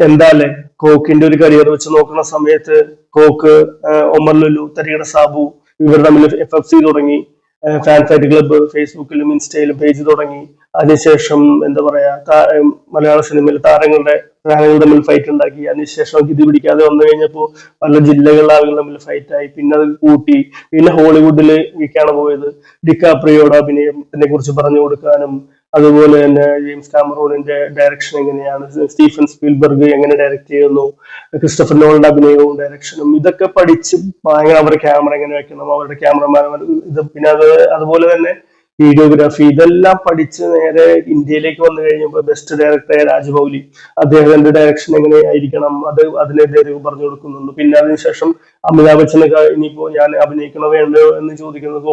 എന്താ അല്ലേ കോക്കിന്റെ ഒരു കരിയർ വെച്ച് നോക്കുന്ന സമയത്ത് കോക്ക്, ഒമർ ലുലു, തരികട സാബു ഇവർ തമ്മിൽ FFC തുടങ്ങി, ഫാൻ ഫൈറ്റ് ക്ലബ്ബ് ഫേസ്ബുക്കിലും ഇൻസ്റ്റയിലും പേജ് തുടങ്ങി. അതിനുശേഷം എന്താ പറയാ മലയാള സിനിമയിൽ താരങ്ങൾ തമ്മിൽ ഫൈറ്റ് ഉണ്ടാക്കി. അതിനുശേഷം ഇത് പിടിക്കാതെ വന്നു കഴിഞ്ഞപ്പോൾ പല ജില്ലകളിലെ ആളുകൾ തമ്മിൽ ഫൈറ്റ് ആയി. പിന്നെ അത് കൂട്ടി. പിന്നെ ഹോളിവുഡിലേക്കാണ് പോയത്. ഡിക്കാപ്രിയോയുടെ അഭിനയത്തിനെ കുറിച്ച് പറഞ്ഞു കൊടുക്കാനും അതുപോലെ തന്നെ ജെയിംസ് കാമറൂണിന്റെ ഡയറക്ഷൻ എങ്ങനെയാണ്, സ്റ്റീഫൻ സ്പീൽബർഗ് എങ്ങനെ ഡയറക്ട് ചെയ്യുന്നു, ക്രിസ്റ്റഫർ നോളന്റെ അഭിനയവും ഡയറക്ഷനും ഇതൊക്കെ പഠിച്ച് ഭയങ്കര അവരുടെ ക്യാമറ എങ്ങനെ വെക്കണം, അവരുടെ ക്യാമറമാൻ ഇത്, പിന്നെ അതുപോലെ തന്നെ വീഡിയോഗ്രാഫി ഇതെല്ലാം പഠിച്ച് നേരെ ഇന്ത്യയിലേക്ക് വന്നു കഴിഞ്ഞപ്പോൾ ബെസ്റ്റ് ഡയറക്ടറായ രാജമൗലി അദ്ദേഹത്തിന്റെ ഡയറക്ഷൻ എങ്ങനെയായിരിക്കണം അതിനെ പറഞ്ഞു കൊടുക്കുന്നുണ്ട്. പിന്നെ അതിനുശേഷം അമിതാഭ് ബച്ചനൊക്കെ ഇനിയിപ്പോ ഞാൻ അഭിനയിക്കണോ വേണ്ടോ എന്ന് ചോദിക്കുന്നത്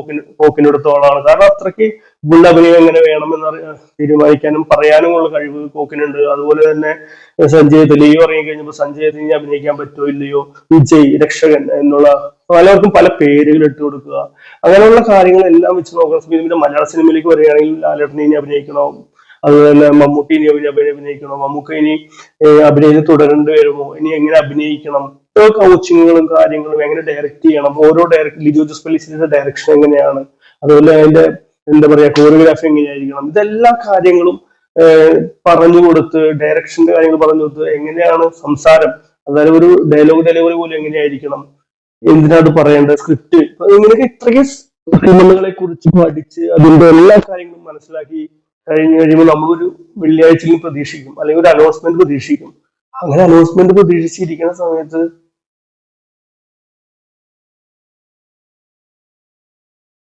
കോക്കിനടുത്തോളാണ്. കാരണം അത്രയ്ക്ക് പുള്ളിന്റെ അഭിനയം എങ്ങനെ വേണമെന്ന് തീരുമാനിക്കാനും പറയാനുമുള്ള കഴിവ് കോക്കിനുണ്ട്. അതുപോലെ തന്നെ സഞ്ജയ് ലീവ് ഇറങ്ങി കഴിഞ്ഞപ്പോൾ സഞ്ജയ് ഇനി അഭിനയിക്കാൻ പറ്റുമോ ഇല്ലയോ, വിജയ് രക്ഷകൻ എന്നുള്ള പലർക്കും പല പേരുകൾ ഇട്ട് കൊടുക്കുക, അങ്ങനെയുള്ള കാര്യങ്ങളെല്ലാം വെച്ച് നോക്കുന്ന സമയത്ത് പിന്നെ മലയാള സിനിമയിലേക്ക് വരികയാണെങ്കിൽ ലാലേട്ടനെ ഇനി അഭിനയിക്കണോ, അതുപോലെ തന്നെ മമ്മൂട്ടി ഇനി അഭിനയിക്കണോ, മമ്മൂക്ക ഇനി അഭിനയിച്ച് തുടരേണ്ടി വരുമോ, ഇനി എങ്ങനെ അഭിനയിക്കണം, കോച്ചിങ്ങുകളും കാര്യങ്ങളും എങ്ങനെ ഡയറക്ട് ചെയ്യണം, ഓരോ ലിജോ ജോസ് പെല്ലിശ്ശേരിയുടെ ഡയറക്ഷൻ എങ്ങനെയാണ്, അതുപോലെ അതിന്റെ എന്താ പറയാ കോറിയോഗ്രാഫി എങ്ങനെയായിരിക്കണം, ഇതെല്ലാ കാര്യങ്ങളും പറഞ്ഞു കൊടുത്ത് ഡയറക്ഷന്റെ കാര്യങ്ങൾ പറഞ്ഞു കൊടുത്ത് എങ്ങനെയാണ് സംസാരം, അതായത് ഒരു ഡയലോഗ് ഡെലിവറി പോലും എങ്ങനെയായിരിക്കണം, എന്തിനാണ് പറയേണ്ടത്, സ്ക്രിപ്റ്റ്, ഇങ്ങനെയൊക്കെ ഇത്രയ്ക്ക് സിനിമകളെ കുറിച്ച് പഠിച്ച് അതിന്റെ എല്ലാ കാര്യങ്ങളും മനസ്സിലാക്കി കഴിഞ്ഞു കഴിയുമ്പോൾ നമ്മളൊരു വെള്ളിയാഴ്ചയിൽ പ്രതീക്ഷിക്കും, അല്ലെങ്കിൽ ഒരു അനൗൺസ്മെന്റ് പ്രതീക്ഷിക്കും. അങ്ങനെ അനൗൺസ്മെന്റ് പ്രതീക്ഷിച്ചിരിക്കുന്ന സമയത്ത്